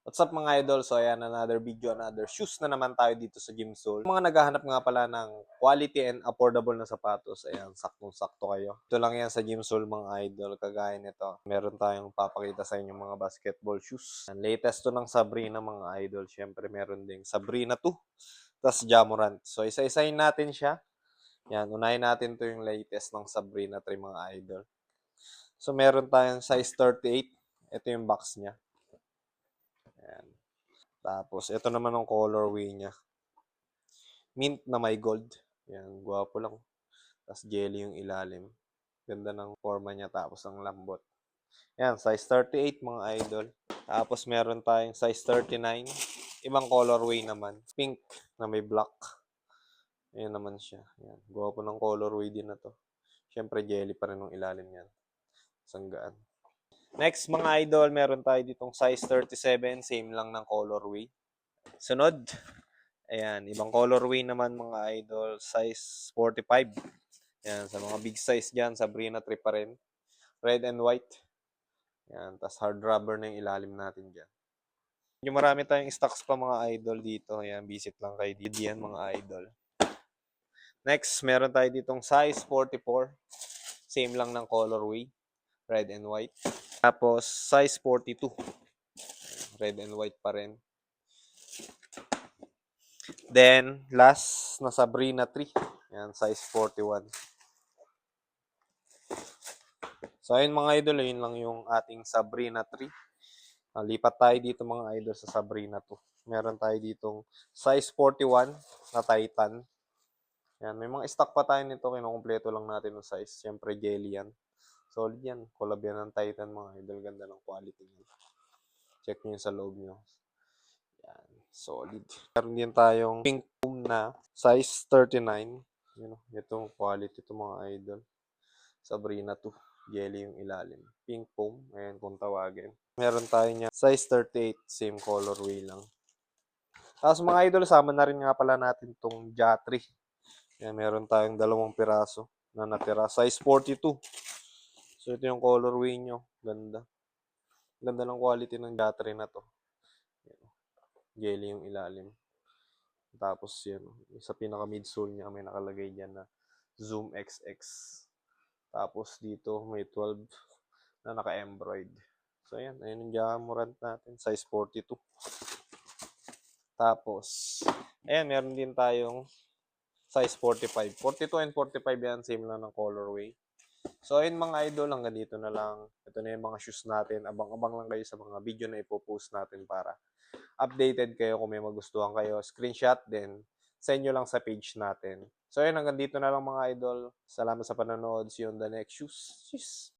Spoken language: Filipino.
What's up mga idol? So ayan, another video, another shoes na naman tayo dito sa Gymsole. Mga naghahanap nga pala ng quality and affordable na sapatos, ayan, saktong-sakto kayo. Ito lang yan sa Gymsole mga idol, kagaya nito. Meron tayong papakita sa inyo mga basketball shoes. Ang latest to ng Sabrina mga idol. Siyempre meron ding Sabrina 2, tas Jamorant. So isa-isahin natin siya. Yan, unahin natin to yung latest ng Sabrina 3 mga idol. So meron tayong size 38. Ito yung box niya. Ayan. Tapos, ito naman ang colorway niya. Mint na may gold. Yan, gwapo lang. Tapos, jelly yung ilalim. Ganda ng forma niya, tapos ang lambot. Yan, size 38 mga idol. Tapos, meron tayong size 39. Ibang colorway naman. Pink na may black. Ayan naman siya. Yan, gwapo ng colorway din na to. Siyempre, jelly pa rin ng ilalim yan. Sanggaan. Next, mga idol, meron tayo ditong size 37. Same lang ng colorway. Sunod, ayan, ibang colorway naman mga idol, size 45. Ayan, sa mga big size dyan, Sabrina 3 pa rin. Red and white. Ayan, tas hard rubber na yung ilalim natin dyan. Yung marami tayong stocks pa mga idol dito. Ayan, visit lang kayo dito yan mga idol. Next, meron tayo ditong size 44. Same lang ng colorway. Red and white. Tapos, size 42. Red and white pa rin. Then, last na Sabrina 3. Yan, size 41. So, ayun mga idol, yun lang yung ating Sabrina 3. Lipat tayo dito mga idol sa Sabrina 2. Meron tayo ditong size 41 na Titan. Yan, may mga stock pa tayo nito. Kinukumpleto lang natin yung size. Siyempre, jelly yan. Solid yan. Collab yan ng Titan mga idol. Ganda ng quality niya. Check nyo yung sa loob nyo. Yan, solid. Meron din tayong pink foam na size 39. Yun, itong quality ito mga idol. Sabrina 2. Jelly yung ilalim. Pink foam. Ayan kung tawagin. Meron tayo niya size 38. Same colorway lang. Tapos mga idol, sama na rin nga pala natin itong Jatri. Ayan, meron tayong 2 piraso na natira. Size 42. So ito yung colorway nyo. Ganda. Ganda ng quality ng Jatri na to. Ayan. Jelly yung ilalim. Tapos yan. Sa pinaka midsole niya may nakalagay dyan na Zoom XX. Tapos dito may 12 na naka-embroid. So ayan, ayun yung Jamorant natin, size 42. Tapos, ayan, meron din tayong size 45. 42 and 45 yan, same lang ng colorway. So ayun mga idol, hanggang dito na lang. Ito na yung mga shoes natin. Abang-abang lang kayo sa mga video na ipopost natin para updated kayo kung may magustuhan kayo. Screenshot, then send nyo lang sa page natin. So ayun, hanggang dito na lang mga idol. Salamat sa panonood. See you on the next shoes. Cheers!